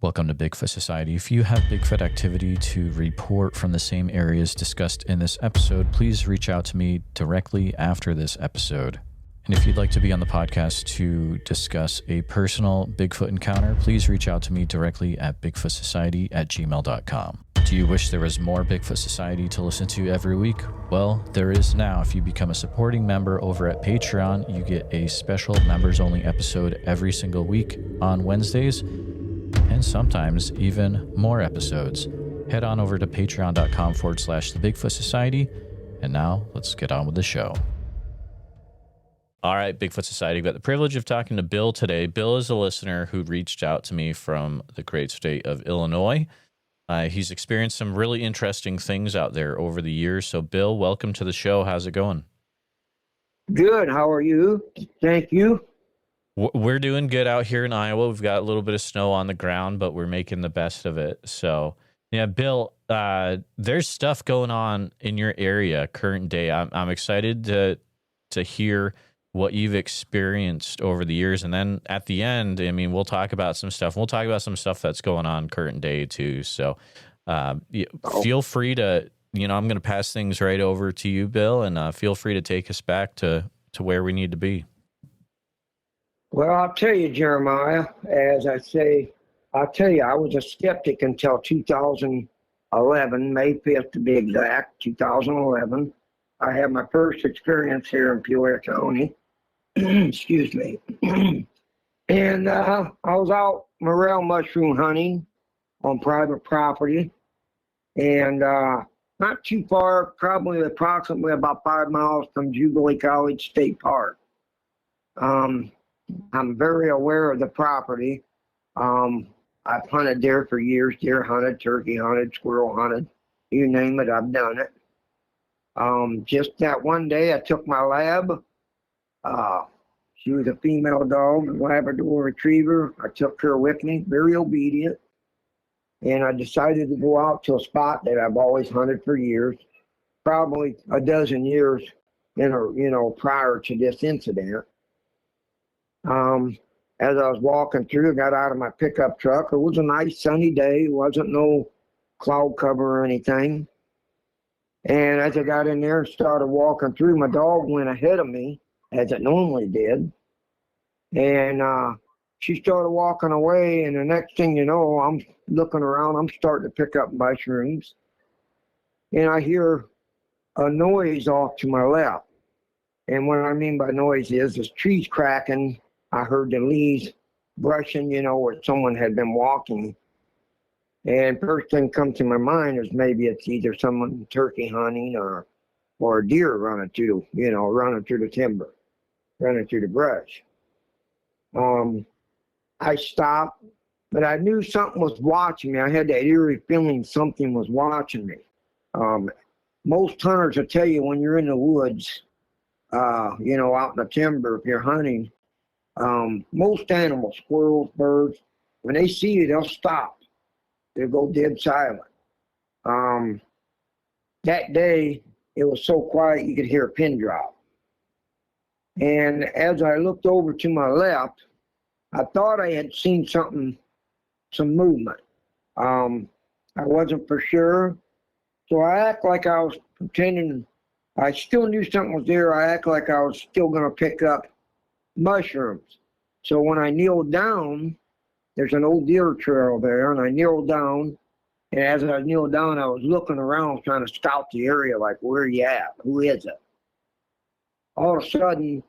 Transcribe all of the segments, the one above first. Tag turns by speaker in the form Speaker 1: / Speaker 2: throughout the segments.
Speaker 1: Welcome to Bigfoot Society. If you have Bigfoot activity to report from the same areas discussed in this episode, please reach out to me directly after this episode. And if you'd like to be on the podcast to discuss a personal Bigfoot encounter, please reach out to me directly at bigfootsociety@gmail.com. Do you wish there was more Bigfoot Society to listen to every week? Well, there is now. If you become a supporting member over at Patreon, you get a special members-only episode every single week on Wednesdays, and sometimes even more episodes. Head on over to patreon.com/the Bigfoot Society. And now let's get on with the show. All right, Bigfoot Society, I've got the privilege of talking to Bill today. Bill is a listener who reached out to me from the great state of Illinois. He's experienced some really interesting things out there over the years. So Bill, welcome to the show. How's it going?
Speaker 2: Good. How are you? Thank you.
Speaker 1: We're doing good out here in Iowa. We've got a little bit of snow on the ground, but we're making the best of it. So, yeah, Bill, there's stuff going on in your area current day. I'm excited to hear what you've experienced over the years. And then at the end, I mean, we'll talk about some stuff. We'll talk about some stuff that's going on current day too. So feel free to, I'm going to pass things right over to you, Bill, and feel free to take us back to where we need to be.
Speaker 2: Well, I'll tell you, Jeremiah, as I say, I was a skeptic until 2011, May 5th to be exact, 2011. I had my first experience here in Peoria County. Excuse me. And I was out morel mushroom hunting on private property. And not too far, probably approximately about 5 miles from Jubilee College State Park. I'm very aware of the property. I've hunted deer for years, deer hunted, turkey hunted, squirrel hunted, you name it, I've done it. Just that one day I took my lab. She was a female dog, a Labrador retriever. I took her with me, very obedient. And I decided to go out to a spot that I've always hunted for years, probably a dozen years, prior to this incident. As I was walking through, I got out of my pickup truck. It was a nice sunny day. It wasn't no cloud cover or anything. And as I got in there and started walking through, my dog went ahead of me, as it normally did. And she started walking away, and the next thing you know, I'm looking around. I'm starting to pick up mushrooms. And I hear a noise off to my left. And what I mean by noise is there's trees cracking. I heard the leaves brushing, where someone had been walking. And first thing comes to my mind is maybe it's either someone turkey hunting or a deer running through the timber, running through the brush. I stopped, but I knew something was watching me. I had that eerie feeling something was watching me. Most hunters will tell you when you're in the woods, out in the timber, if you're hunting, most animals, squirrels, birds, when they see you, they'll stop. They'll go dead silent. That day, it was so quiet you could hear a pin drop. And as I looked over to my left, I thought I had seen some movement. I wasn't for sure. So I act like I was pretending. I still knew something was there. I act like I was still going to pick up mushrooms. So when I kneeled down, there's an old deer trail there, and I kneeled down. And as I kneeled down, I was looking around trying to scout the area, like, where are you at? Who is it? All of a sudden,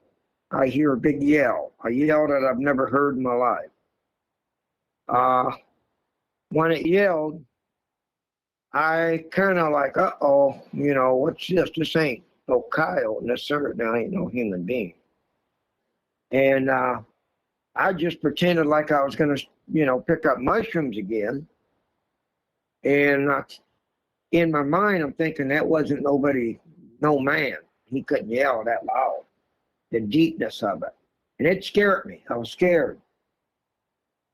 Speaker 2: I hear a big yell, a yell that I've never heard in my life. When it yelled, I kind of like, uh-oh, what's this? This ain't no coyote, and this certainly ain't no human being. And I just pretended like I was going to, pick up mushrooms again. And in my mind, I'm thinking that wasn't nobody, no man. He couldn't yell that loud, the deepness of it. And it scared me. I was scared.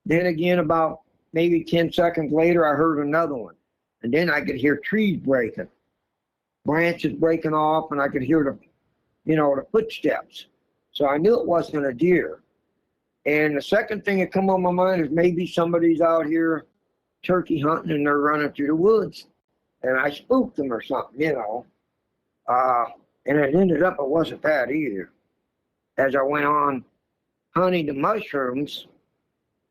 Speaker 2: Then again, about maybe 10 seconds later, I heard another one. And then I could hear trees breaking, branches breaking off, and I could hear the footsteps. So I knew it wasn't a deer. And the second thing that come on my mind is maybe somebody's out here turkey hunting and they're running through the woods. And I spooked them or something, you know. And it ended up, it wasn't that either. As I went on hunting the mushrooms,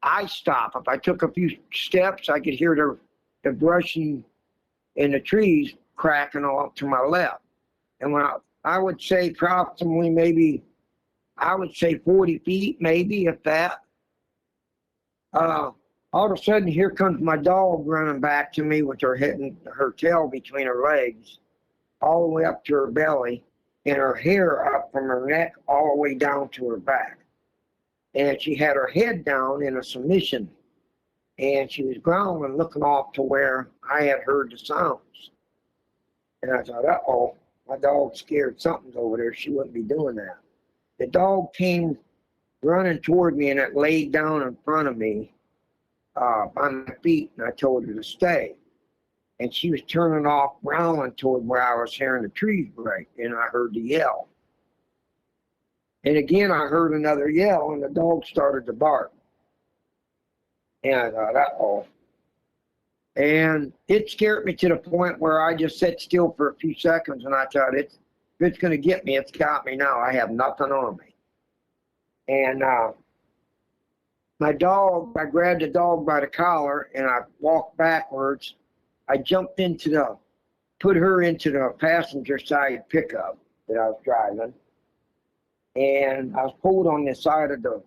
Speaker 2: I stopped. If I took a few steps, I could hear the brushing in the trees cracking off to my left. And when I would say approximately maybe, I would say 40 feet, maybe, if that. All of a sudden, here comes my dog running back to me with her head and her tail between her legs, all the way up to her belly, and her hair up from her neck all the way down to her back. And she had her head down in a submission, and she was growling, looking off to where I had heard the sounds. And I thought, uh-oh, my dog's scared. Something's over there. She wouldn't be doing that. The dog came running toward me, and it laid down in front of me by my feet, and I told her to stay. And she was turning off, growling toward where I was hearing the trees break, and I heard the yell. And again, I heard another yell, and the dog started to bark. And I thought, uh-oh. And it scared me to the point where I just sat still for a few seconds, and I thought, if it's going to get me, it's got me now. I have nothing on me. And my dog, I grabbed the dog by the collar, and I walked backwards. I jumped put her into the passenger side pickup that I was driving. And I was pulled on the side of the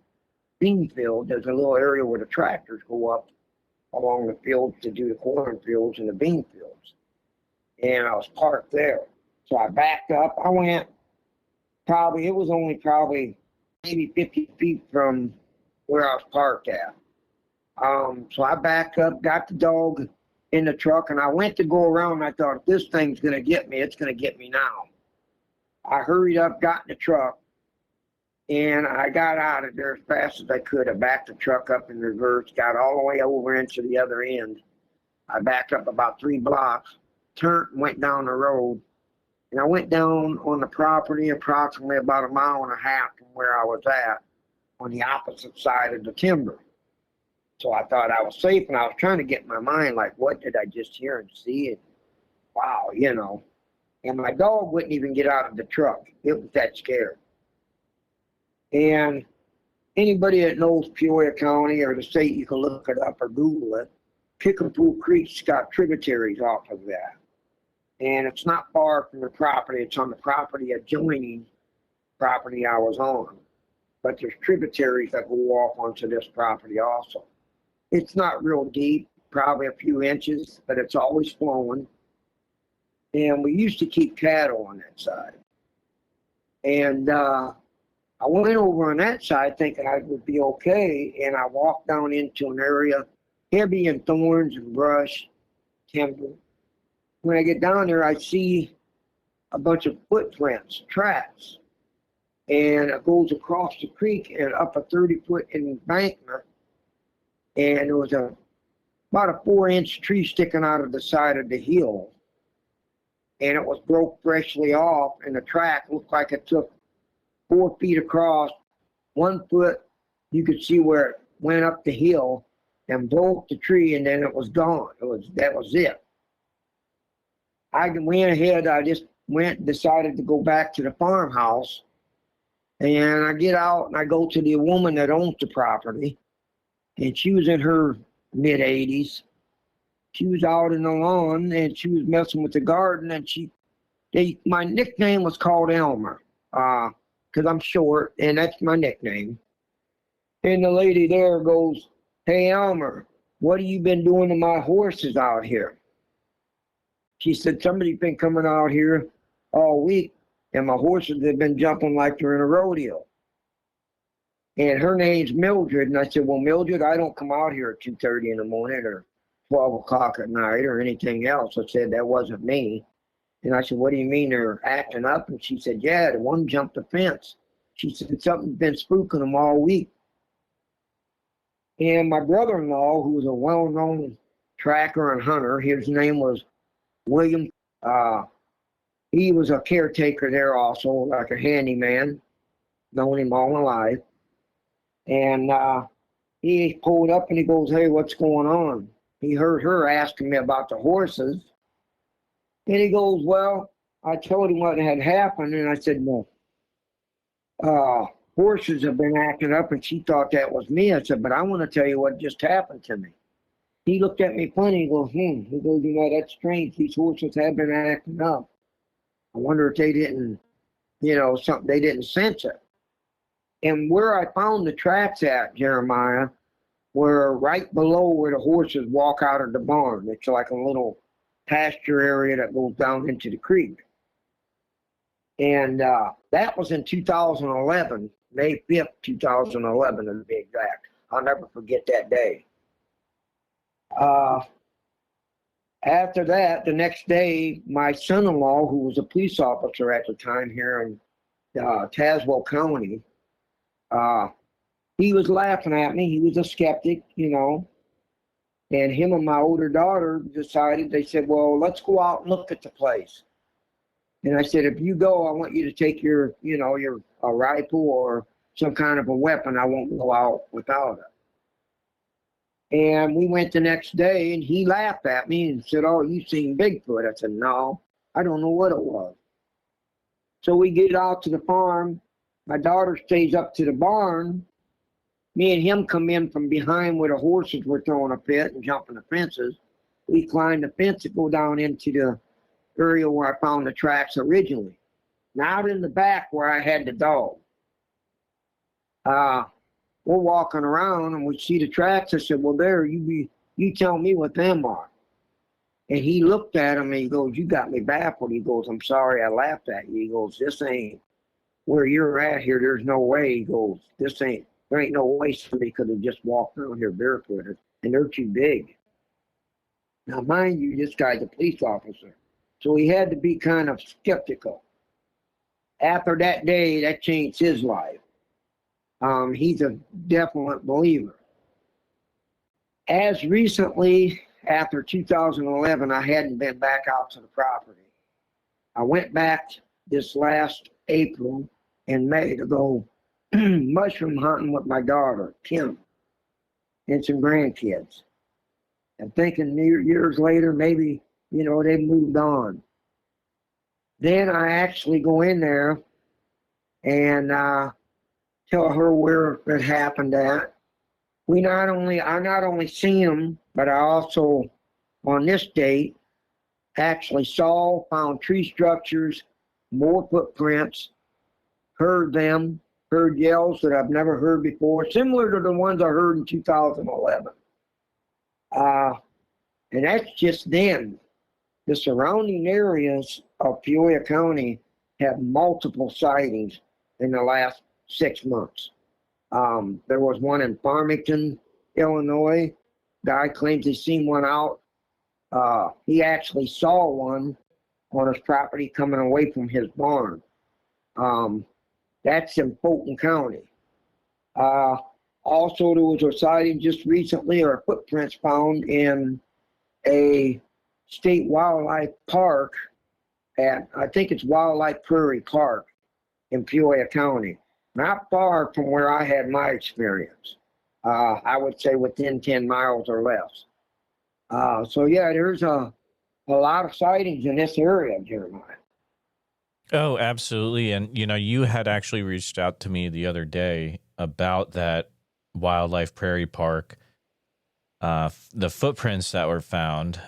Speaker 2: bean field. There's a little area where the tractors go up along the fields to do the cornfields and the bean fields. And I was parked there. So I backed up. I went it was only maybe 50 feet from where I was parked at. So I backed up, got the dog in the truck, and I went to go around, and I thought, if this thing's going to get me, it's going to get me now. I hurried up, got in the truck, and I got out of there as fast as I could. I backed the truck up in reverse, got all the way over into the other end. I backed up about 3 blocks, turned and went down the road. And I went down on the property approximately about 1.5 miles from where I was at on the opposite side of the timber. So I thought I was safe, and I was trying to get in my mind, like, what did I just hear and see? And wow, you know. And my dog wouldn't even get out of the truck. It was that scared. And anybody that knows Peoria County or the state, you can look it up or Google it. Kickapoo Creek's got tributaries off of that. And it's not far from the property. It's on the property adjoining property I was on. But there's tributaries that go off onto this property also. It's not real deep, probably a few inches, but it's always flowing. And we used to keep cattle on that side. And I went over on that side thinking I would be okay, and I walked down into an area heavy in thorns and brush, timber. When I get down there, I see a bunch of footprints, tracks, and it goes across the creek and up a 30-foot embankment, and there was about a 4-inch tree sticking out of the side of the hill, and it was broke freshly off, and the track looked like it took 4 feet across. 1 foot, you could see where it went up the hill and broke the tree, and then it was gone. That was it. I went ahead, I just decided to go back to the farmhouse, and I get out and I go to the woman that owns the property, and she was in her mid-80s. She was out in the lawn, and she was messing with the garden, and my nickname was called Elmer, because I'm short, and that's my nickname. And the lady there goes, "Hey, Elmer, what have you been doing to my horses out here?" She said, "Somebody's been coming out here all week, and my horses have been jumping like they're in a rodeo." And her name's Mildred. And I said, "Well, Mildred, I don't come out here at 2:30 in the morning or 12 o'clock at night or anything else." I said, "That wasn't me." And I said, "What do you mean they're acting up?" And she said, "Yeah, the one jumped the fence." She said, "Something's been spooking them all week." And my brother-in-law, who was a well-known tracker and hunter, his name was William. He was a caretaker there also, like a handyman, known him all my life. And he pulled up and he goes, "Hey, what's going on?" He heard her asking me about the horses. And he goes, "Well," I told him what had happened. And I said, "Well, horses have been acting up." And she thought that was me. I said, "But I want to tell you what just happened to me." He looked at me funny. He goes, He goes, "That's strange. These horses have been acting up. I wonder if they didn't, something, they didn't sense it." And where I found the tracks at, Jeremiah, were right below where the horses walk out of the barn. It's like a little pasture area that goes down into the creek. And that was in 2011, May 5th, 2011 to be exact. I'll never forget that day. After that, the next day, my son-in-law, who was a police officer at the time here in Tazewell County, he was laughing at me. He was a skeptic, and him and my older daughter decided, they said, "Well, let's go out and look at the place." And I said, "If you go, I want you to take your a rifle or some kind of a weapon. I won't go out without it." And we went the next day, and he laughed at me and said, "Oh, you seen Bigfoot?" I said, "No, I don't know what it was." So we get out to the farm. My daughter stays up to the barn. Me and him come in from behind where the horses were throwing a fit and jumping the fences. We climb the fence and go down into the area where I found the tracks originally. Now out in the back where I had the dog. We're walking around and we see the tracks. I said, "Well, there, you tell me what them are." And he looked at him and he goes, "You got me baffled." He goes, "I'm sorry I laughed at you." He goes, "This ain't where you're at here. There's no way." He goes, there ain't no way somebody could have just walked around here barefooted, and they're too big. Now, mind you, this guy's a police officer, so he had to be kind of skeptical. After that day, that changed his life. He's a definite believer. As recently, after 2011, I hadn't been back out to the property. I went back this last April and May to go mushroom hunting with my daughter, Kim, and some grandkids. I'm thinking years later, maybe, they moved on. Then I actually go in there and tell her where it happened at. I not only seen them, but I also, on this date, actually found tree structures, more footprints, heard yells that I've never heard before, similar to the ones I heard in 2011. And that's just then. The surrounding areas of Peoria County have multiple sightings in the last 6 months. There was one in Farmington, Illinois. Guy claims he's seen one out. He actually saw one on his property coming away from his barn. That's in Fulton County. Also, there was a sighting just recently, or footprints found in a state wildlife park I think it's Wildlife Prairie Park in Peoria County. Not far from where I had my experience. I would say within 10 miles or less. So yeah, there's a lot of sightings in this area, Jeremiah.
Speaker 1: Oh, absolutely. And, you had actually reached out to me the other day about that Wildlife Prairie Park, the footprints that were found,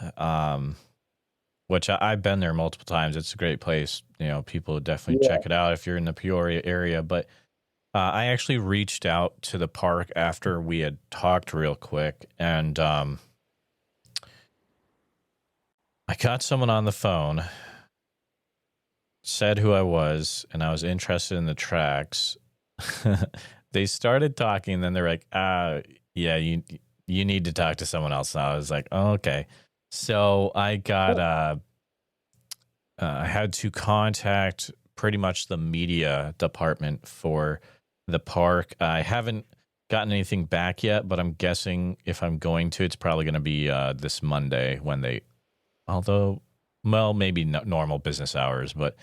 Speaker 1: which I've been there multiple times. It's a great place. People would definitely check it out if you're in the Peoria area. But I actually reached out to the park after we had talked real quick, and I got someone on the phone, said who I was, and I was interested in the tracks. They started talking, then they're like, yeah, you need to talk to someone else now. I was like, oh, okay. So I got, I had to contact pretty much the media department for the park. I haven't gotten anything back yet, but I'm guessing if I'm going to, it's probably going to be this Monday when maybe not normal business hours, but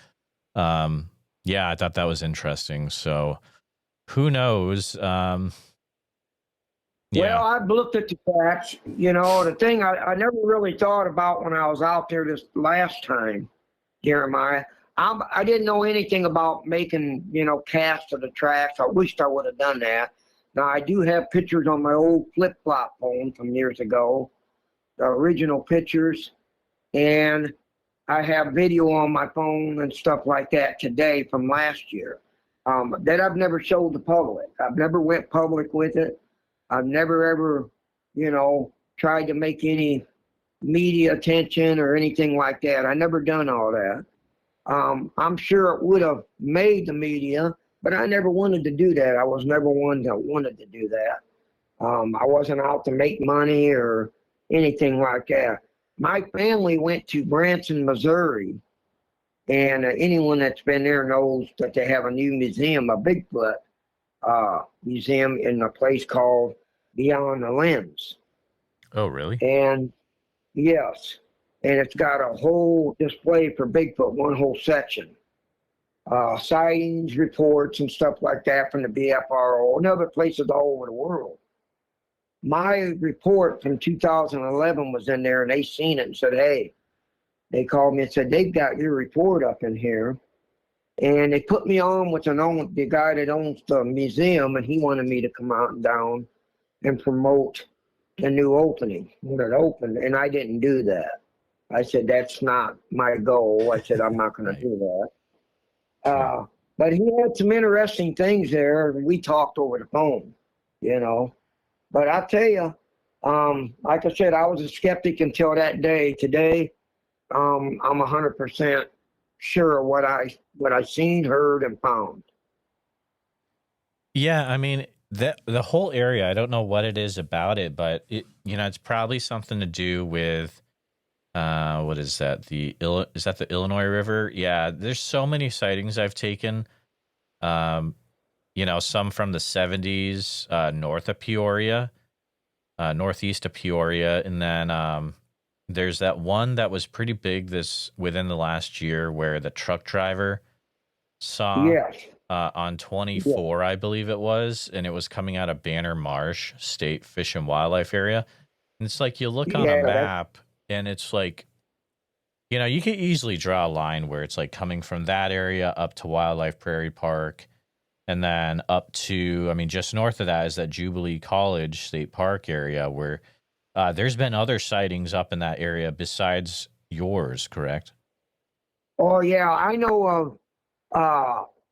Speaker 1: yeah, I thought that was interesting. So who knows?
Speaker 2: Well,
Speaker 1: Yeah.
Speaker 2: I've looked at the tracks. You know, the thing I never really thought about when I was out there this last time, Jeremiah. I didn't know anything about making, casts of the tracks. I wished I would have done that. Now, I do have pictures on my old flip-flop phone from years ago, the original pictures, and I have video on my phone and stuff like that today from last year that I've never showed the public. I've never went public with it. I've never ever, tried to make any media attention or anything like that. I never done all that. I'm sure it would have made the media, but I never wanted to do that. I was never one that wanted to do that. I wasn't out to make money or anything like that. My family went to Branson, Missouri, and anyone that's been there knows that they have a new museum, a Bigfoot museum in a place called Beyond the Lens.
Speaker 1: Oh, really?
Speaker 2: And yes, and it's got a whole display for Bigfoot, one whole section. Sightings, reports, and stuff like that from the BFRO and other places all over the world. My report from 2011 was in there, and they seen it and said, hey, they called me and said, they've got your report up in here. And they put me on with the guy that owns the museum, and he wanted me to come out and down and promote the new opening that opened, and I didn't do that. I said, that's not my goal. I said, I'm not going to do that. But he had some interesting things there, and we talked over the phone, But I'll tell you, like I said, I was a skeptic until that day. Today, I'm 100% sure of what I seen, heard, and found.
Speaker 1: Yeah, I mean, the whole area, I don't know what it is about it, but it's probably something to do with what is that? Is that the Illinois River? Yeah, there's so many sightings I've taken. Some from the 70s, north of Peoria, northeast of Peoria, and then there's that one that was pretty big within the last year where the truck driver saw.
Speaker 2: Yes.
Speaker 1: On 24, I believe it was, and it was coming out of Banner Marsh State Fish and Wildlife Area. And it's like you look on a map, and it's like, you could easily draw a line where it's like coming from that area up to Wildlife Prairie Park, and then up to, just north of that is that Jubilee College State Park area where there's been other sightings up in that area besides yours, correct?
Speaker 2: Oh, yeah, I know of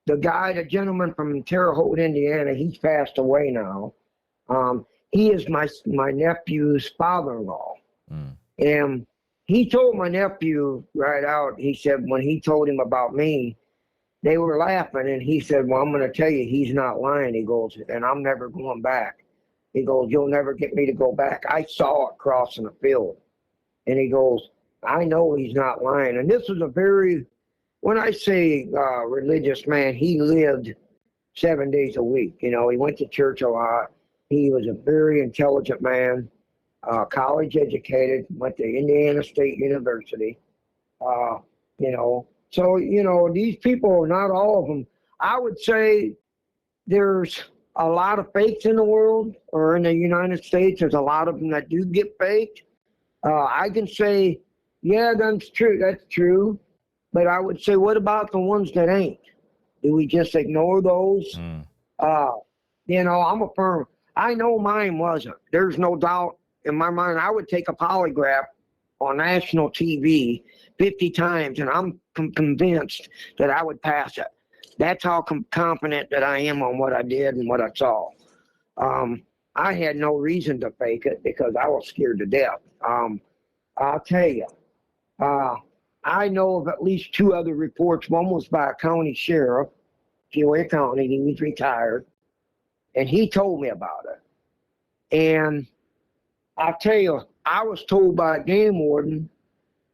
Speaker 2: the gentleman from Terre Haute, Indiana. He's passed away now. He is my nephew's father-in-law. And he told my nephew right out, he said, when he told him about me, they were laughing, and he said, well, I'm going to tell you, he's not lying. He goes, and I'm never going back. He goes, you'll never get me to go back. I saw it crossing the field. And he goes, I know he's not lying. And this was when I say religious man, he lived 7 days a week. He went to church a lot. He was a very intelligent man, college educated, went to Indiana State University. So, these people, not all of them, I would say there's a lot of fakes in the world, or in the United States, there's a lot of them that do get faked. I can say, yeah, that's true. But I would say, what about the ones that ain't? Do we just ignore those? I'm a firm. I know mine wasn't. There's no doubt in my mind. I would take a polygraph on national TV 50 times, and I'm convinced that I would pass it. That's how confident that I am on what I did and what I saw. I had no reason to fake it because I was scared to death. I'll tell you. I know of at least two other reports. One was by a county sheriff, Peoria County. He was retired, and he told me about it. And I'll tell you, I was told by a game warden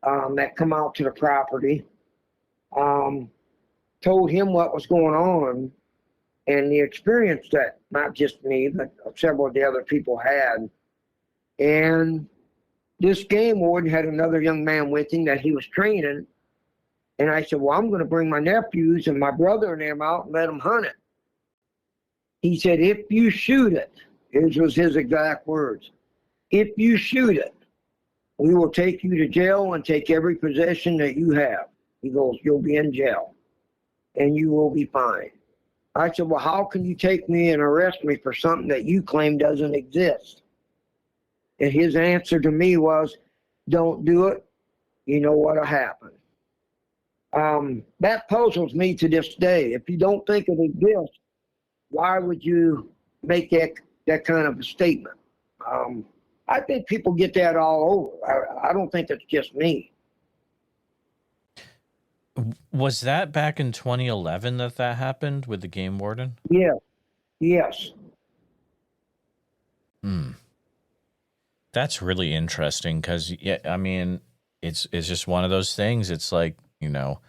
Speaker 2: that come out to the property, told him what was going on, and the experience that not just me, but several of the other people had. And this game warden had another young man with him that he was training. And I said, well, I'm going to bring my nephews and my brother and them out and let them hunt it. He said, if you shoot it, His was his exact words. If you shoot it, we will take you to jail and take every possession that you have. He goes, you'll be in jail and you will be fined. I said, well, how can you take me and arrest me for something that you claim doesn't exist? And his answer to me was, don't do it. You know what'll happen. That puzzles me to this day. If you don't think it exists, why would you make that kind of a statement? I think people get that all over. I don't think it's just me.
Speaker 1: Was that back in 2011 that happened with the game warden?
Speaker 2: Yeah. Yes.
Speaker 1: That's really interesting because, yeah, I mean, it's just one of those things. It's like, you know,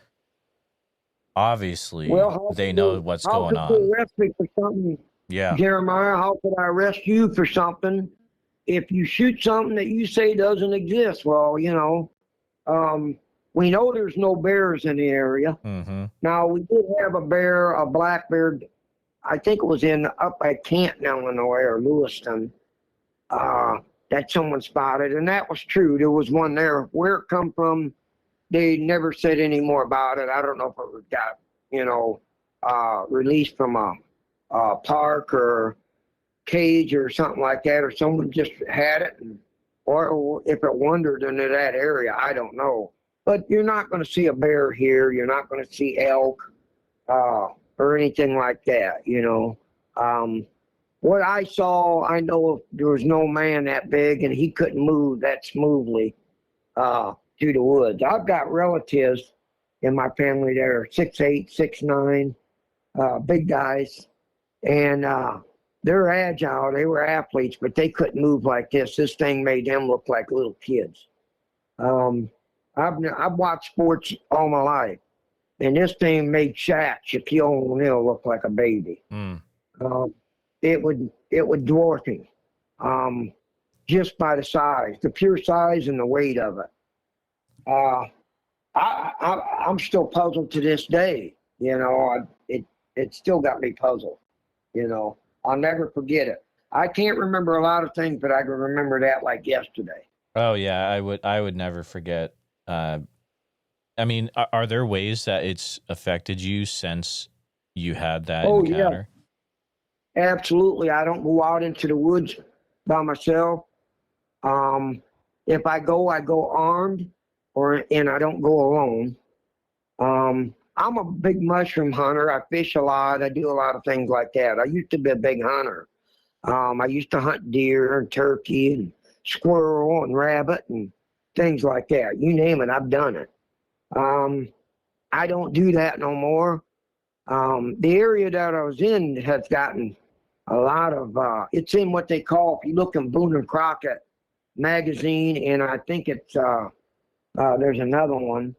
Speaker 1: obviously they know what's going on.
Speaker 2: How could you arrest me for something?
Speaker 1: Yeah.
Speaker 2: Jeremiah, how could I arrest you for something if you shoot something that you say doesn't exist? Well, you know, we know there's no bears in the area.
Speaker 1: Mm-hmm.
Speaker 2: Now, we did have a bear, a black bear, I think it was up at Canton, Illinois, or Lewiston, that someone spotted, and that was true. There was one there. Where it come from, they never said any more about it. I don't know if it got, you know, released from a park or cage or something like that, or someone just had it, or if it wandered into that area, I don't know. But you're not going to see a bear here. You're not going to see elk or anything like that, you know. What I saw, I know there was no man that big, and he couldn't move that smoothly through the woods. I've got relatives in my family that are 6'8", 6'9", big guys, and they're agile. They were athletes, but they couldn't move like this. This thing made them look like little kids. I've watched sports all my life, and this thing made Shaquille O'Neal look like a baby. It would dwarf him just by the size, the pure size and the weight of it. I'm still puzzled to this day. You know, it still got me puzzled. You know, I'll never forget it. I can't remember a lot of things, but I can remember that like yesterday.
Speaker 1: Oh yeah, I would never forget. I mean, are there ways that it's affected you since you had that encounter?
Speaker 2: Yeah. Absolutely. I don't go out into the woods by myself. If I go armed, and I don't go alone. I'm a big mushroom hunter. I fish a lot. I do a lot of things like that. I used to be a big hunter. I used to hunt deer and turkey and squirrel and rabbit and things like that. You name it, I've done it. I don't do that no more. The area that I was in has gotten a lot of, it's in what they call, if you look in Boone and Crockett magazine, and I think it's, there's another one,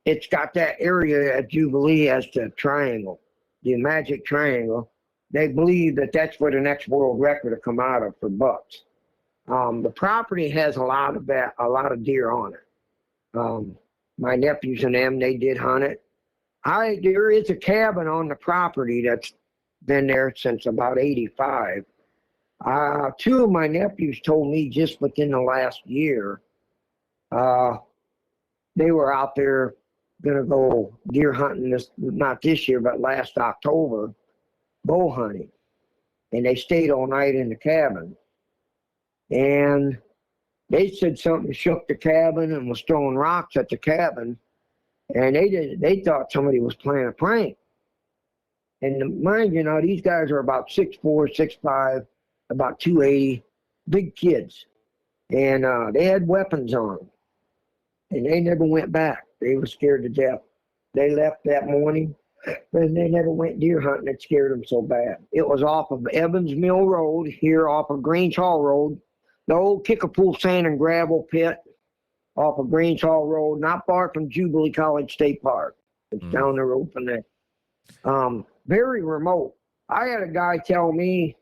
Speaker 2: it's got that area at Jubilee as the triangle, the magic triangle. They believe that that's where the next world record will come out of for bucks. The property has a lot of deer on it. My nephews and them, they did hunt it. There is a cabin on the property that's been there since about 85. Two of my nephews told me just within the last year, they were out there gonna go deer hunting not this year, but last October, bow hunting. And they stayed all night in the cabin. And they said something shook the cabin and was throwing rocks at the cabin. And they thought somebody was playing a prank. And mind you, now these guys are about 6'4", 6'5", about 280, big kids. And they had weapons on them. And they never went back. They were scared to death. They left that morning, and they never went deer hunting. It scared them so bad. It was off of Evans Mill Road, here off of Grange Hall Road, the old Kickapoo sand and gravel pit off of Grange Hall Road, not far from Jubilee College State Park. It's down the road from there. Very remote. I had a guy tell me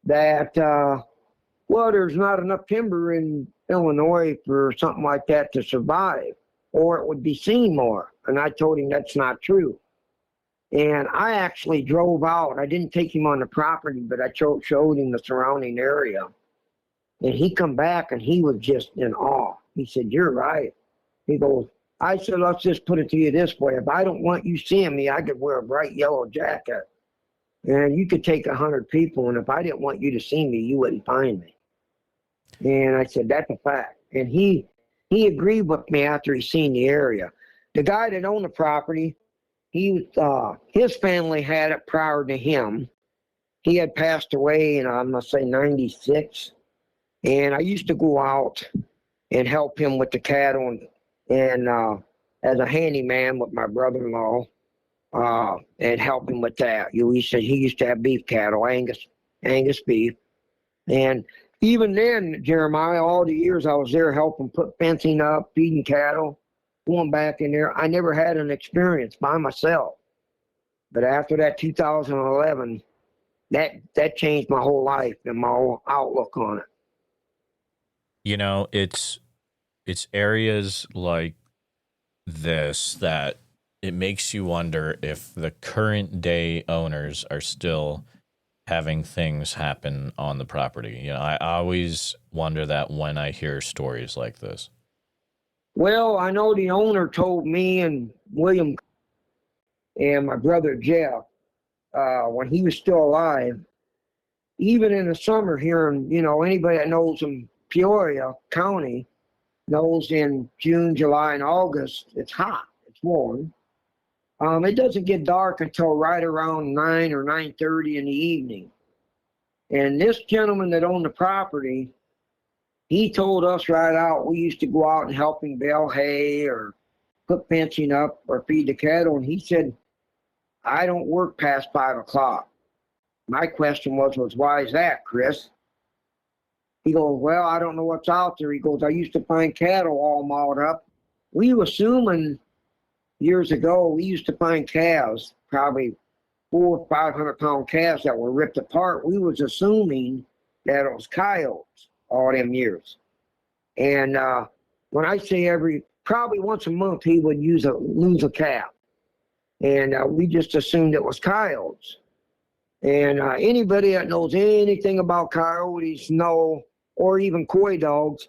Speaker 2: that, well, there's not enough timber in Illinois for something like that to survive, or it would be seen more. And I told him that's not true. And I actually drove out. I didn't take him on the property, but I showed him the surrounding area. And he come back and he was just in awe. He said, "You're right." He goes, I said, "Let's just put it to you this way. If I don't want you seeing me, I could wear a bright yellow jacket. And you could take 100 people, and if I didn't want you to see me, you wouldn't find me." And I said, "That's a fact." And he agreed with me after he seen the area. The guy that owned the property, his family had it prior to him. He had passed away in, I must say, 96. And I used to go out and help him with the cattle and as a handyman with my brother-in-law. And help him with that. He said he used to have beef cattle, Angus beef. And even then, Jeremiah, all the years I was there helping put fencing up, feeding cattle, going back in there, I never had an experience by myself. But after that 2011, that changed my whole life and my whole outlook on it.
Speaker 1: You know, it's areas like this that it makes you wonder if the current day owners are still having things happen on the property. You know, I always wonder that when I hear stories like this.
Speaker 2: Well, I know the owner told me and William and my brother Jeff, when he was still alive, even in the summer here, and anybody that knows in Peoria County knows in June, July, and August, it's hot, it's warm. It doesn't get dark until right around 9 or 9:30 in the evening. And this gentleman that owned the property, he told us right out, we used to go out and help him bale hay or put fencing up or feed the cattle. And he said, "I don't work past 5 o'clock. My question was, why is that, Chris?" He goes, "Well, I don't know what's out there." He goes, "I used to find cattle all mauled up." We were assuming years ago, we used to find calves, probably 400 or 500 pound calves that were ripped apart. We was assuming that it was coyotes all them years. And when I say probably once a month, he would lose a calf. And we just assumed it was coyotes. And anybody that knows anything about coyotes or even coy dogs,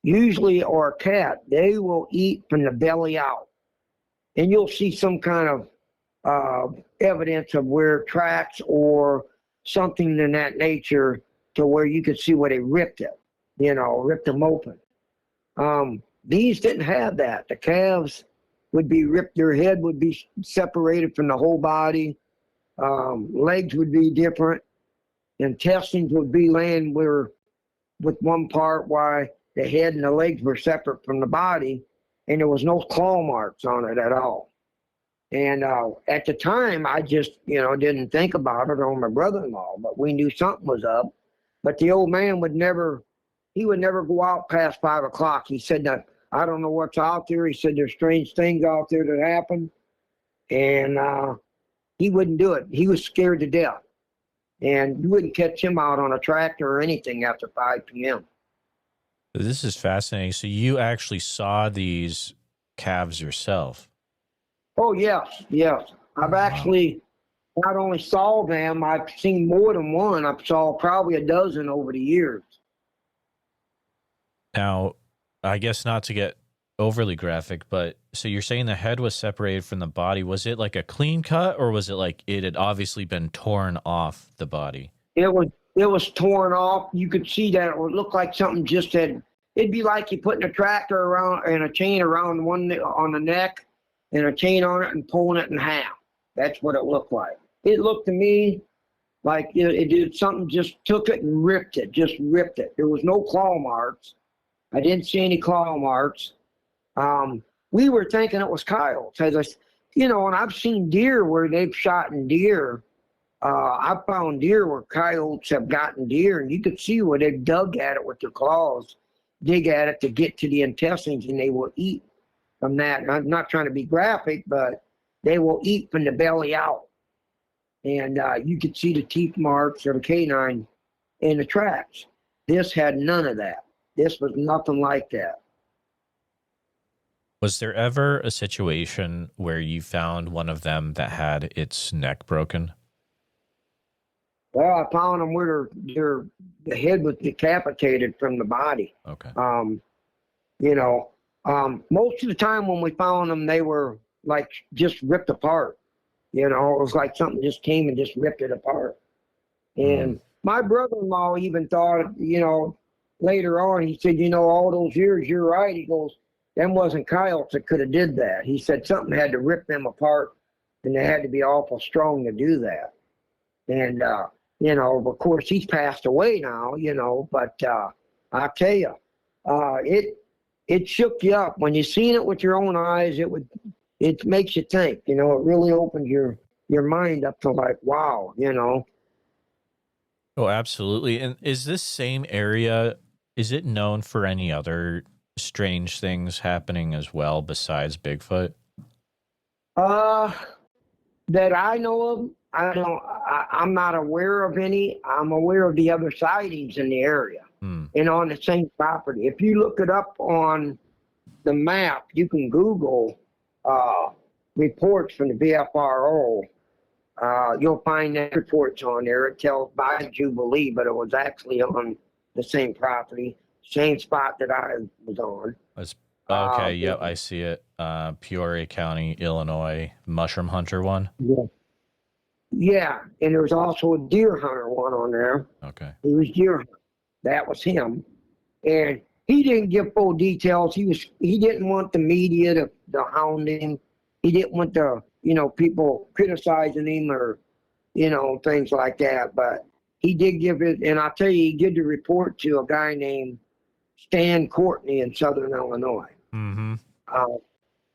Speaker 2: usually, or a cat, they will eat from the belly out. And you'll see some kind of evidence of where tracks or something in that nature to where you could see where they ripped it, ripped them open. These didn't have that. The calves would be ripped, their head would be separated from the whole body, legs would be different, intestines would be laying with one part while the head and the legs were separate from the body. And there was no claw marks on it at all. And at the time, I just, didn't think about it, or my brother-in-law, but we knew something was up. But the old man would never go out past 5 o'clock. He said that, "I don't know what's out there." He said, "There's strange things out there that happen." And he wouldn't do it. He was scared to death. And you wouldn't catch him out on a tractor or anything after 5 p.m.
Speaker 1: This is fascinating. So you actually saw these calves yourself?
Speaker 2: Oh, yes. I've actually not only saw them, I've seen more than one. I've saw probably a dozen over the years.
Speaker 1: Now, I guess not to get overly graphic, but so you're saying the head was separated from the body. Was it like a clean cut, or was it like it had obviously been torn off the body?
Speaker 2: It was torn off. You could see that it would look like something just had. It'd be like you putting a tractor around and a chain around one on the neck and a chain on it and pulling it in half. That's what it looked like. It looked to me like it did something, just took it and ripped it. There was no claw marks. I didn't see any claw marks. We were thinking it was coyotes. And I've seen deer where they've shot in deer. I've found deer where coyotes have gotten deer, and you could see where they've dug at it with their claws, dig at it to get to the intestines, and they will eat from that. And I'm not trying to be graphic, but they will eat from the belly out. And you could see the teeth marks or the canine in the tracks. This had none of that. This was nothing like that.
Speaker 1: Was there ever a situation where you found one of them that had its neck broken?
Speaker 2: Well, I found them where the head was decapitated from the body.
Speaker 1: Okay.
Speaker 2: You know, most of the time when we found them, they were like just ripped apart. You know, it was like something just came and just ripped it apart. And my brother-in-law even thought, you know, later on, he said, you know, all those years, you're right. He goes, them wasn't coyotes that could have did that. He said something had to rip them apart, and they had to be awful strong to do that. And, you know, of course, he's passed away now, you know, but I tell you, it shook you up. When you seen it with your own eyes, it makes you think, you know, it really opens your mind up to like, wow, you know.
Speaker 1: Oh, absolutely. And is this same area, is it known for any other strange things happening as well besides Bigfoot?
Speaker 2: That I know of, I'm not aware of any. I'm aware of the other sightings in the area and on the same property. If you look it up on the map, you can Google reports from the BFRO. You'll find that reports on there. It tells by Jubilee, but it was actually on the same property, same spot that I was on.
Speaker 1: Okay, yep, I see it. Peoria County, Illinois, mushroom hunter one.
Speaker 2: Yeah, and there was also a deer hunter one on there.
Speaker 1: Okay.
Speaker 2: He was deer hunter. That was him. And he didn't give full details. He didn't want the media to hound him. He didn't want the, you know, people criticizing him or, you know, things like that. But he did give it, and I'll tell you, he did the report to a guy named Stan Courtney in Southern Illinois.
Speaker 1: Mm-hmm.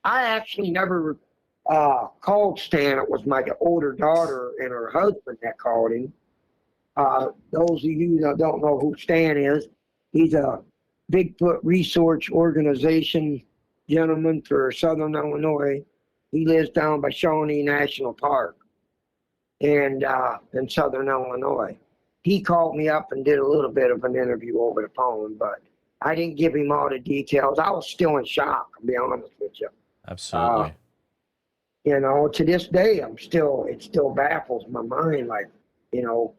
Speaker 2: I actually never called Stan. It was my older daughter and her husband that called him. Those of you that don't know who Stan is, he's a Bigfoot research organization gentleman for Southern Illinois. He lives down by Shawnee National Park and in Southern Illinois. He called me up and did a little bit of an interview over the phone, but I didn't give him all the details. I was still in shock, to be honest with you.
Speaker 1: Absolutely.
Speaker 2: You know, to this day, it still baffles my mind. Like, you know,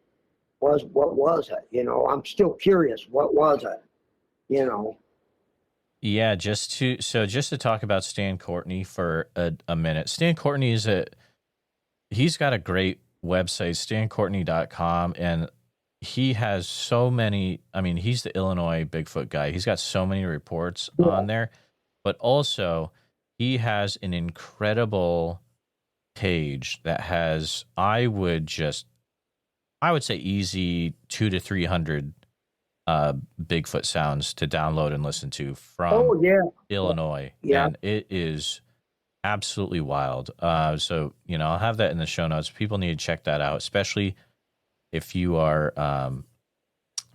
Speaker 2: what was it? You know, I'm still curious. What was it? You know.
Speaker 1: Yeah, just to talk about Stan Courtney for a minute. Stan Courtney he's got a great website, stancourtney.com, and he has so many, I mean, he's the Illinois Bigfoot guy. He's got so many reports on there, but also he has an incredible page that has, I would say easy 200 to 300 Bigfoot sounds to download and listen to from Illinois.
Speaker 2: Yeah.
Speaker 1: And it is absolutely wild. So, you know, I'll have that in the show notes. People need to check that out, especially if you are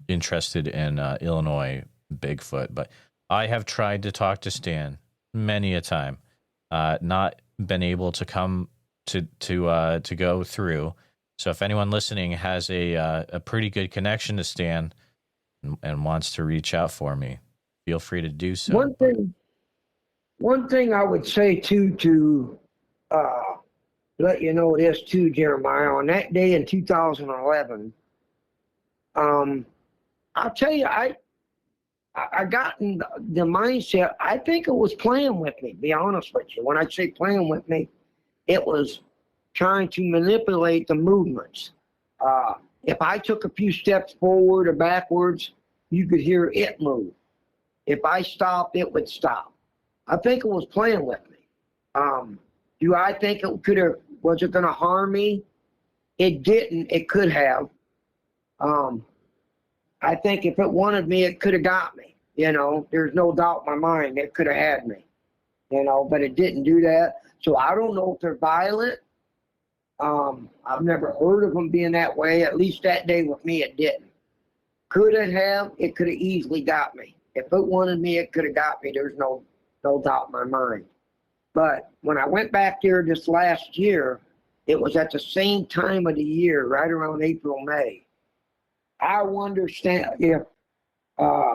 Speaker 1: interested in Illinois Bigfoot. But I have tried to talk to Stan many a time, not been able to come to go through. So if anyone listening has a pretty good connection to Stan and wants to reach out for me, feel free to do so.
Speaker 2: One thing I would say too, to let you know this too, Jeremiah, on that day in 2011, I'll tell you, I got in the mindset, I think it was playing with me, to be honest with you. When I say playing with me, it was trying to manipulate the movements. If I took a few steps forward or backwards, you could hear it move. If I stopped, it would stop. I think it was playing with me. Do I think was it going to harm me? It didn't. It could have. I think if it wanted me, it could have got me. You know, there's no doubt in my mind it could have had me. You know, but it didn't do that. So I don't know if they're violent. I've never heard of them being that way. At least that day with me, it didn't. Could it have? It could have easily got me. If it wanted me, it could have got me. There's no doubt in my mind. But when I went back there this last year, it was at the same time of the year, right around April, May. I wonder if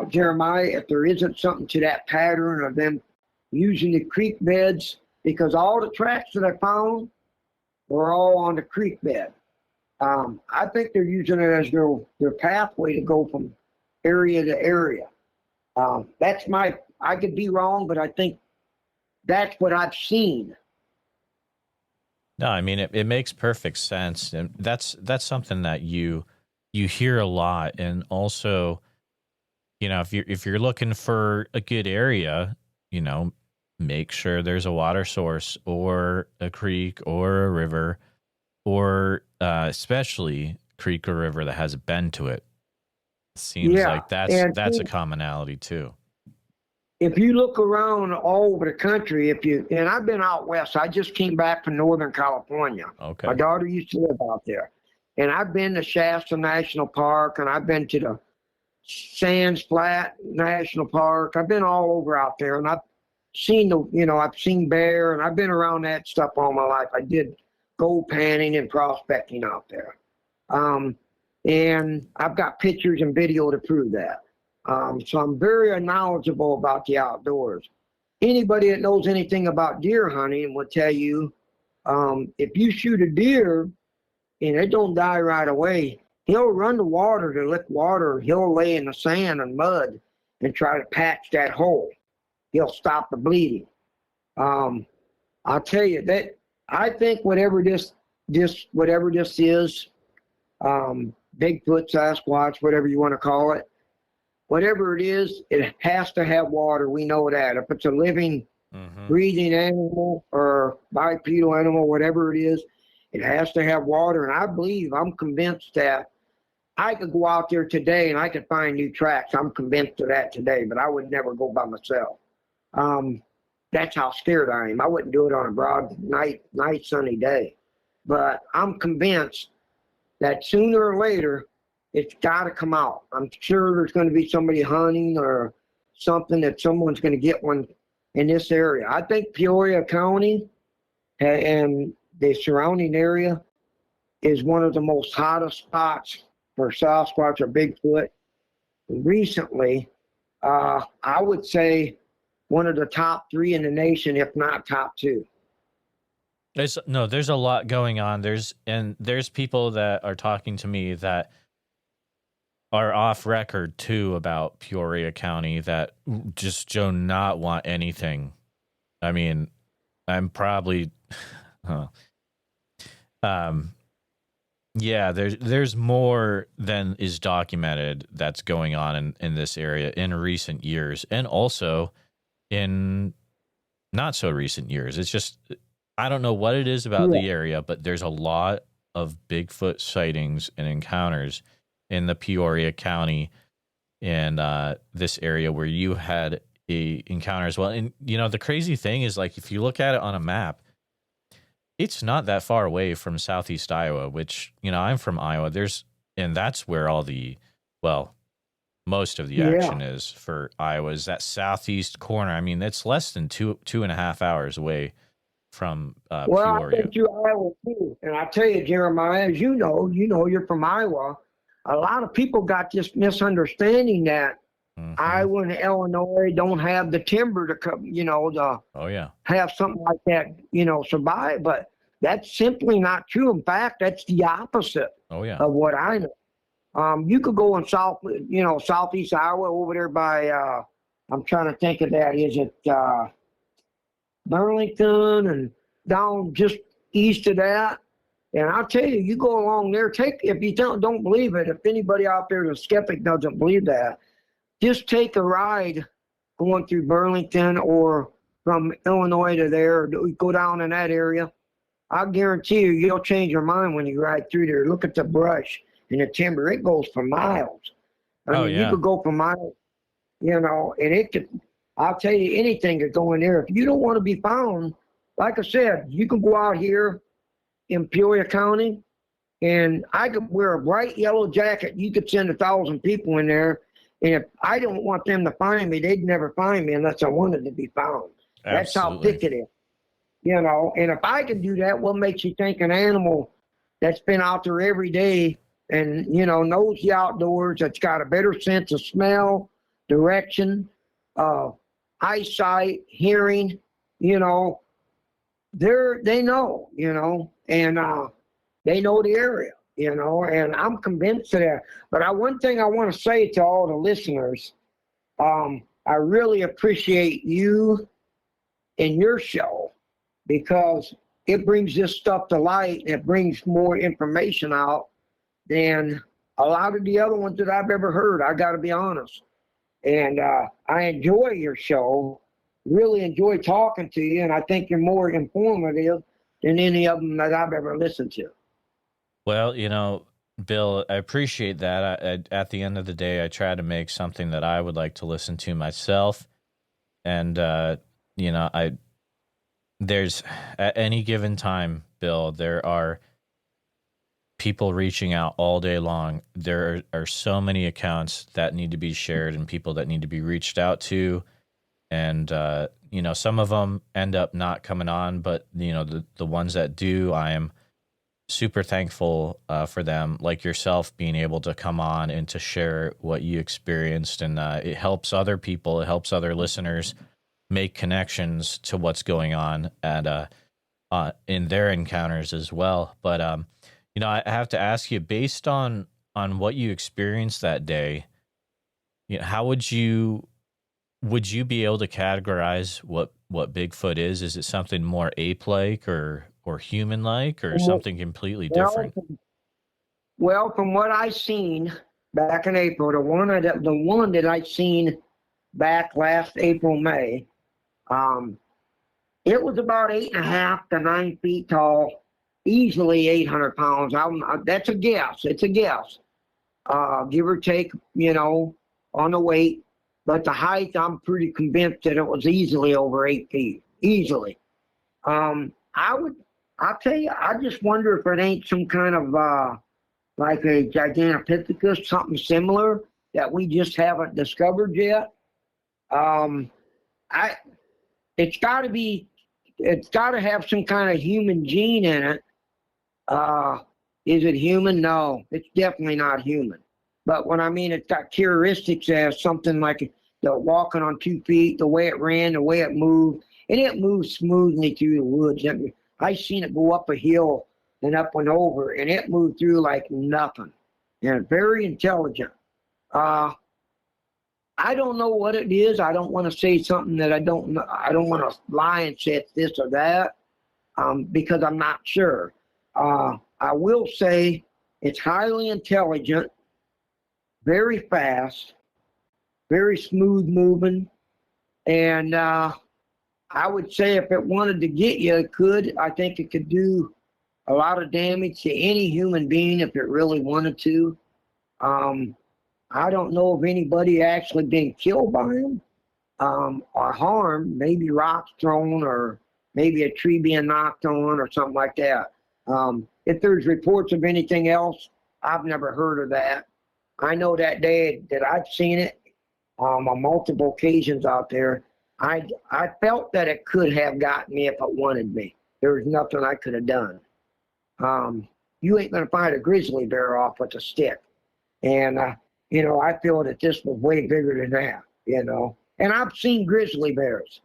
Speaker 2: Jeremiah, if there isn't something to that pattern of them, using the creek beds, because all the tracks that I found were all on the creek bed. I think they're using it as their pathway to go from area to area. I could be wrong, but I think that's what I've seen.
Speaker 1: No, I mean, it makes perfect sense. And that's something that you hear a lot. And also, you know, if you're looking for a good area, you know, make sure there's a water source or a creek or a river, or especially creek or river that has a bend to it. Seems like that's a commonality too.
Speaker 2: If you look around all over the country, and I've been out west, I just came back from Northern California.
Speaker 1: Okay.
Speaker 2: My daughter used to live out there. And I've been to Shasta National Park, and I've been to the Sands Flat National Park. I've been all over out there, and I've seen I've seen bear, and I've been around that stuff all my life. I did gold panning and prospecting out there. And I've got pictures and video to prove that. So I'm very knowledgeable about the outdoors. Anybody that knows anything about deer hunting will tell you, if you shoot a deer and it don't die right away, he'll run to water to lick water. He'll lay in the sand and mud and try to patch that hole. He'll stop the bleeding. I'll tell you that I think whatever this is, Bigfoot, Sasquatch, whatever you want to call it, whatever it is, it has to have water. We know that. If it's a living, breathing animal or bipedal animal, whatever it is, it has to have water. And I'm convinced that I could go out there today and I could find new tracks. I'm convinced of that today, but I would never go by myself. That's how scared I am. I wouldn't do it on a broad night sunny day. But I'm convinced that sooner or later, it's got to come out. I'm sure there's going to be somebody hunting or something that someone's going to get one in this area. I think Peoria County and the surrounding area is one of the most hottest spots for Sasquatch or Bigfoot. Recently, I would say one of the top 3 in the nation, if not top 2.
Speaker 1: There's a lot going on. There's people that are talking to me that are off record too about Peoria County that just do not want anything. I mean, I'm probably, yeah, there's more than is documented that's going on in this area in recent years, and also in not so recent years. It's just, I don't know what it is about the area, but there's a lot of Bigfoot sightings and encounters in the Peoria County and this area where you had a encounter as well. And, you know, the crazy thing is, like, if you look at it on a map, it's not that far away from southeast Iowa, which, you know, I'm from Iowa. And that's where all most of the action is for Iowa, is that southeast corner. I mean, it's less than 2.5 hours away from Peoria.
Speaker 2: Well, I've been to Iowa too. And I tell you, Jeremiah, as you know, you're from Iowa. A lot of people got this misunderstanding that Iowa and Illinois don't have the timber to come, have something like that, survive. But that's simply not true. In fact, that's the opposite of what I know. You could go in southeast Iowa over there by, I'm trying to think of that. Is it Burlington and down just east of that? And I'll tell you, you go along there, if you don't believe it, if anybody out there is a skeptic doesn't believe that, just take a ride going through Burlington or from Illinois to there, go down in that area. I guarantee you'll change your mind when you ride through there. Look at the brush and the timber. It goes for miles. I mean, you could go for miles, and it could, I'll tell you, anything could go in there. If you don't want to be found, like I said, you can go out here in Peoria County, and I could wear a bright yellow jacket. You could send 1,000 people in there, and if I don't want them to find me, they'd never find me unless I wanted to be found. Absolutely. That's how thick it is, And if I can do that, what makes you think an animal that's been out there every day and knows the outdoors, that's got a better sense of smell, direction, eyesight, hearing, you know, they know, you know, and they know the area, you know, and I'm convinced of that. But one thing I want to say to all the listeners, I really appreciate you and your show, because it brings this stuff to light and it brings more information out than a lot of the other ones that I've ever heard. I got to be honest. And I enjoy your show, really enjoy talking to you, and I think you're more informative than any of them that I've ever listened to.
Speaker 1: Well, you know, Bill, I appreciate that. At the end of the day, I try to make something that I would like to listen to myself. And, you know, there's at any given time, Bill, there are people reaching out all day long. There are so many accounts that need to be shared and people that need to be reached out to. And, you know, some of them end up not coming on, but, you know, the ones that do, I am super thankful for them, like yourself, being able to come on and to share what you experienced. And it helps other people, it helps other listeners make connections to what's going on at in their encounters as well. But you know, I have to ask you, based on what you experienced that day, you know, how would you be able to categorize what Bigfoot is? Is it something more ape-like or human-like, or something completely different?
Speaker 2: Well, from what I seen back in April, the one that I seen back last April, May, it was about 8.5 to 9 feet tall, easily 800 pounds. That's a guess. It's a guess, give or take, you know, on the weight. But the height, I'm pretty convinced that it was easily over 8 feet, easily. I'll tell you, I just wonder if it ain't some kind of like a Gigantopithecus, something similar that we just haven't discovered yet. It's got to have some kind of human gene in it. Is it human? No, it's definitely not human. But what I mean, it's got characteristics as something like the walking on 2 feet, the way it ran, the way it moved, and it moved smoothly through the woods. I seen it go up a hill and up and over, and it moved through like nothing. And very intelligent. I don't know what it is. I don't want to say something that I don't know. I don't want to lie and say it's this or that, because I'm not sure. I will say it's highly intelligent, very fast, very smooth moving, and I would say if it wanted to get you, it could. I think it could do a lot of damage to any human being if it really wanted to. I don't know of anybody actually being killed by him or harmed, maybe rocks thrown or maybe a tree being knocked on or something like that. If there's reports of anything else, I've never heard of that. I know that day that I've seen it on multiple occasions out there, I felt that it could have gotten me if it wanted me. There was nothing I could have done. You ain't going to find a grizzly bear off with a stick. And, you know, I feel that this was way bigger than that, you know. And I've seen grizzly bears,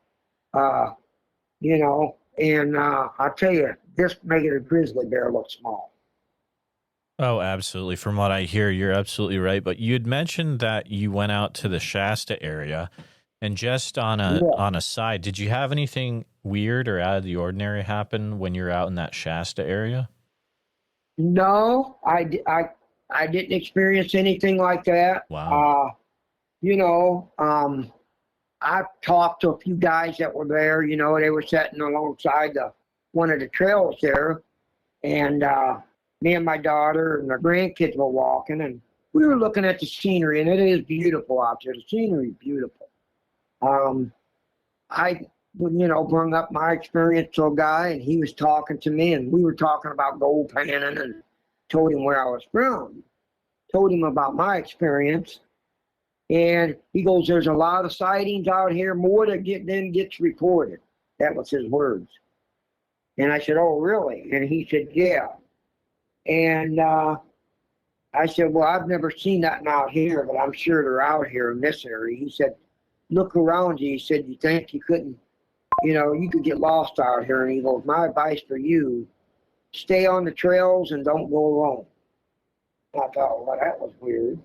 Speaker 2: you know, and I'll tell you, this making a grizzly bear look small.
Speaker 1: Oh, absolutely. From what I hear, you're absolutely right. But you had mentioned that you went out to the Shasta area. And just on a side, did you have anything weird or out of the ordinary happen when you're out in that Shasta area?
Speaker 2: No, I didn't experience anything like that.
Speaker 1: Wow.
Speaker 2: You know, I've talked to a few guys that were there. You know, they were sitting alongside one of the trails there, and me and my daughter and our grandkids were walking, and we were looking at the scenery, and it is beautiful out there. The scenery is beautiful. I, you know, brought up my experience to a guy, and he was talking to me, and we were talking about gold panning, and told him where I was from, told him about my experience, and he goes, "There's a lot of sightings out here, more than gets reported." That was his words. And I said, "Oh, really?" And he said, "Yeah." And I said, "Well, I've never seen that out here, but I'm sure they're out here in this area." He said, look around you. He said, you think you couldn't, you could get lost out here. And he goes, my advice for you, stay on the trails and don't go alone. I thought, well, that was weird,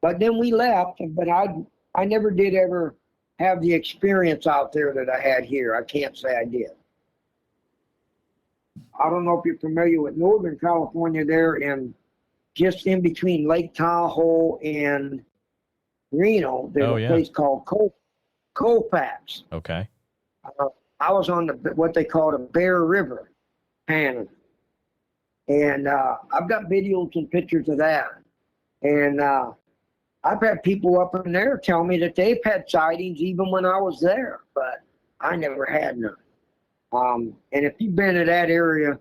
Speaker 2: But then we left, but I never did ever have the experience out there that I had here. I can't say I did. I don't know if you're familiar with Northern California there, and just in between Lake Tahoe and Reno, there's a place called Colfax.
Speaker 1: Okay.
Speaker 2: I was on what they call the Bear River panning. And I've got videos and pictures of that. And I've had people up in there tell me that they've had sightings even when I was there, but I never had none. And if you've been to that area,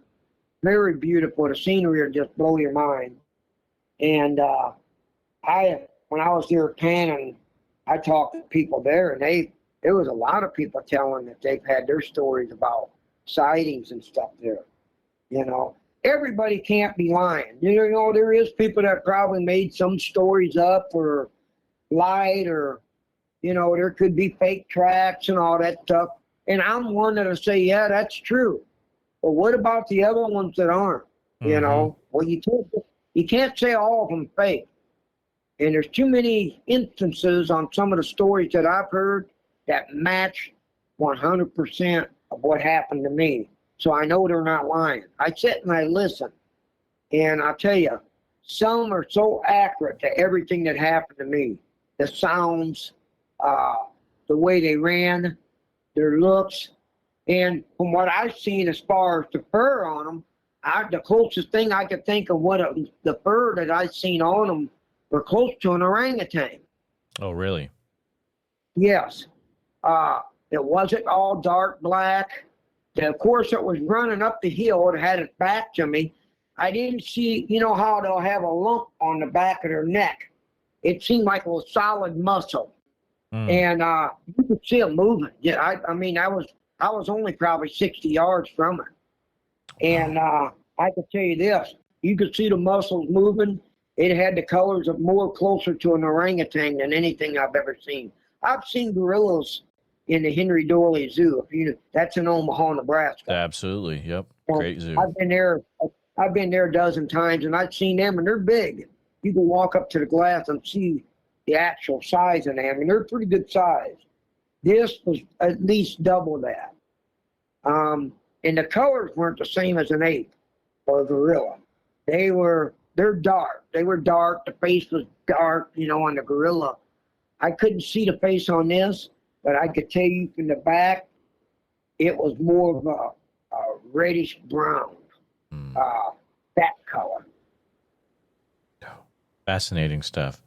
Speaker 2: very beautiful. The scenery will just blow your mind. And when I was there panning, I talked to people there, and there was a lot of people telling that they've had their stories about sightings and stuff there. Everybody can't be lying. There is people that probably made some stories up or lied, or, there could be fake tracks and all that stuff. And I'm one that'll say, yeah, that's true. But what about the other ones that aren't?
Speaker 1: Mm-hmm.
Speaker 2: Well, you can't say all of them fake. And there's too many instances on some of the stories that I've heard that match 100% of what happened to me. So I know they're not lying. I sit and I listen. And I'll tell you, some are so accurate to everything that happened to me. The sounds, the way they ran, their looks. And from what I've seen as far as the fur on them, the closest thing I could think of the fur that I've seen on them were close to an orangutan.
Speaker 1: Oh, really?
Speaker 2: Yes. It wasn't all dark black. Of course, it was running up the hill. It had its back to me. I didn't see, how they'll have a lump on the back of their neck. It seemed like it was solid muscle. And you could see it moving. Yeah, I was only probably 60 yards from it. And I could tell you this, you could see the muscles moving. It had the colors of more closer to an orangutan than anything I've ever seen. I've seen gorillas in the Henry Dooley Zoo. That's in Omaha, Nebraska.
Speaker 1: Absolutely. Yep. Great zoo.
Speaker 2: I've been there a dozen times, and I've seen them, and they're big. You can walk up to the glass and see the actual size of them, and they're pretty good size. This was at least double that. And the colors weren't the same as an ape or a gorilla. They're dark. They were dark. The face was dark, on the gorilla. I couldn't see the face on this, but I could tell you from the back, it was more of a reddish brown, that color.
Speaker 1: Fascinating stuff.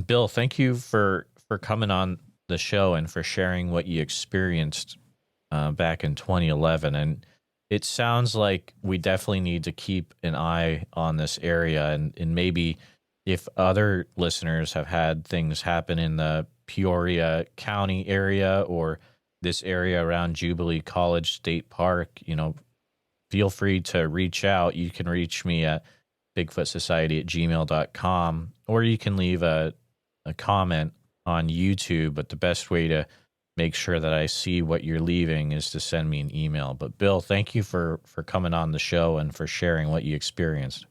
Speaker 1: Bill, thank you for coming on the show and for sharing what you experienced back in 2011. And it sounds like we definitely need to keep an eye on this area, and maybe if other listeners have had things happen in the Peoria County area or this area around Jubilee College State Park, feel free to reach out. You can reach me at bigfootsociety@gmail.com, or you can leave a comment on YouTube. But the best way to make sure that I see what you're leaving is to send me an email. But Bill, thank you for coming on the show and for sharing what you experienced.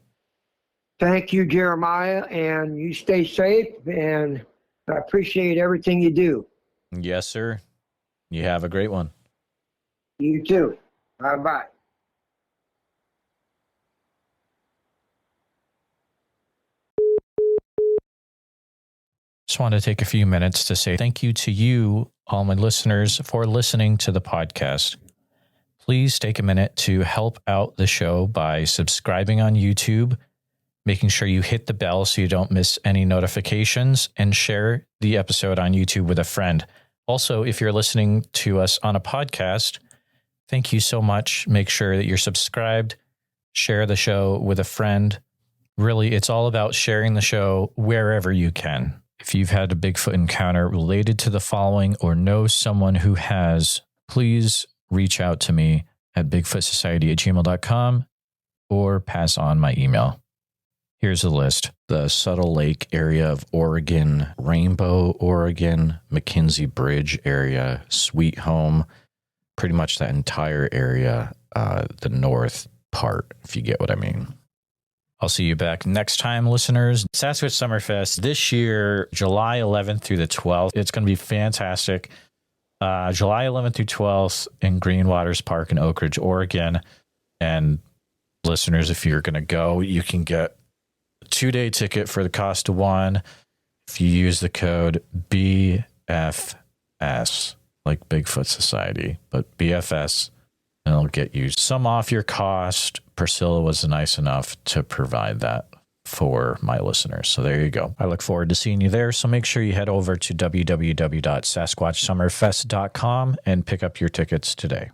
Speaker 2: Thank you, Jeremiah, and you stay safe, and I appreciate everything you do.
Speaker 1: Yes, sir. You have a great one.
Speaker 2: You too. Bye-bye.
Speaker 1: Just want to take a few minutes to say thank you to you, all my listeners, for listening to the podcast. Please take a minute to help out the show by subscribing on YouTube, making sure you hit the bell so you don't miss any notifications, and share the episode on YouTube with a friend. Also, if you're listening to us on a podcast, thank you so much. Make sure that you're subscribed, share the show with a friend. Really, it's all about sharing the show wherever you can. If you've had a Bigfoot encounter related to the following or know someone who has, please reach out to me at bigfootsociety@gmail.com or pass on my email. Here's a list: the Subtle Lake area of Oregon, Rainbow, Oregon, McKenzie Bridge area, Sweet Home, pretty much that entire area, the north part, if you get what I mean. I'll see you back next time, listeners. Sasquatch Summerfest this year, July 11th through the 12th. It's going to be fantastic. July 11th through 12th in Green Waters Park in Oak Ridge, Oregon. And listeners, if you're going to go, you can get a 2-day ticket for the cost of one if you use the code BFS, like Bigfoot Society, but BFS, and it'll get you some off your cost. Priscilla was nice enough to provide that for my listeners. So there you go. I look forward to seeing you there. So make sure you head over to www.sasquatchsummerfest.com and pick up your tickets today.